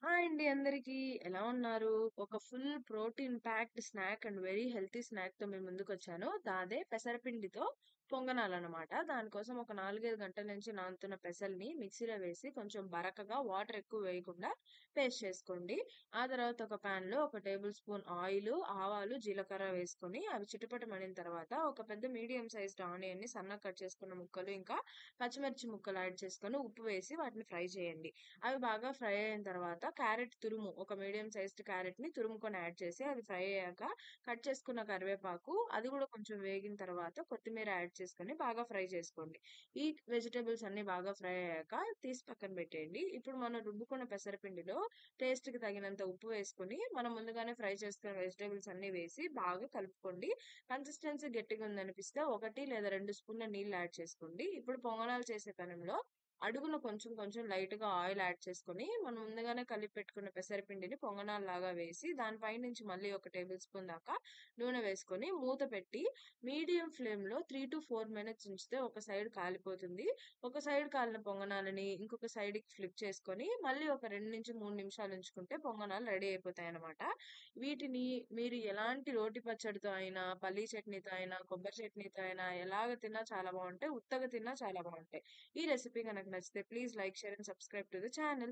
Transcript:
Hi అండి అందరికీ. ఎలా ఉన్నారు? ఒక full protein packed snack and very healthy స్నాక్‌తో మీ ముందుకొచ్చాను. అదే పెసరపిండితో పొంగనాలనమాట. దానికోసం ఒక 4, 5 గంటల నుంచి నానుతున్న పెసల్ని మిక్సీలో వేసి కొంచెం బరకగా వాటర్ ఎక్కువ వేయకుండా పేస్ట్ చేసుకోండి. ఆ తర్వాత ఒక పాన్‌లో ఒక టేబుల్ స్పూన్ ఆయిలు, ఆవాలు, జీలకర్ర వేసుకొని అవి చిటపటమనిన తర్వాత ఒక పెద్ద మీడియం సైజ్డ్ ఆనియన్‌ని సన్నగా కట్ చేసుకున్న ముక్కలు, ఇంకా పచ్చిమిర్చి ముక్కలు యాడ్ చేసుకొని ఉప్పు వేసి వాటిని ఫ్రై చేయండి. అవి బాగా ఫ్రై అయిన తర్వాత క్యారెట్ తురుము, ఒక మీడియం సైజ్డ్ క్యారెట్‌ని తురుముకొని యాడ్ చేసి అది ఫ్రై అయ్యాక కట్ చేసుకున్న కరివేపాకు, అది గూడా కొంచెం వేగిన తర్వాత కొత్తిమీర యాడ్ చేసుకొని బాగా ఫ్రై చేసుకోండి. ఈ వెజిటబుల్స్ అన్నీ బాగా ఫ్రై అయ్యాక తీసి పక్కన పెట్టేయండి. ఇప్పుడు మనం రుబ్బుకున్న పెసరపిండిలో టేస్ట్‌కి తగినంత ఉప్పు వేసుకొని, మనం ముందుగానే ఫ్రై చేసుకున్న వెజిటబుల్స్ అన్నీ వేసి బాగా కలుపుకోండి. కన్సిస్టెన్సీ గట్టిగా ఉందనిపిస్తే 1 లేదా 2 స్పూన్ల నీళ్లు యాడ్ చేసుకోండి. ఇప్పుడు పొంగనాలు చేసే పెనంలో అడుగున కొంచెం కొంచెం లైట్‌గా ఆయిల్ యాడ్ చేసుకొని, మనం ముందుగానే కలిపి పెట్టుకున్న పెసరపిండిని పొంగనాల్లాగా వేసి, దాని పైనుంచి మళ్ళీ ఒక టేబుల్ స్పూన్ దాకా నూనె వేసుకొని, మూత పెట్టి మీడియం ఫ్లేమ్‌లో 3-4 మినిట్స్ ఉంచితే ఒక సైడ్ కాలిపోతుంది. ఒక సైడ్ కాలిన పొంగనాలని ఇంకొక సైడ్‌కి ఫ్లిప్ చేసుకొని, మళ్ళీ ఒక 2-3 నిమిషాలు ఉంచుకుంటే పొంగనాలు రెడీ అయిపోతాయన్నమాట. వీటిని మీరు ఎలాంటి రోటి పచ్చడితో అయినా, పల్లీ చట్నీతో అయినా, కొబ్బరి చట్నీతో అయినా ఎలాగ తిన్నా చాలా బావుంటాయి. ఉత్తగా తిన్నా చాలా బావుంటాయి. ఈ రెసిపీ గనక నచ్చితే please like, share and subscribe to the channel.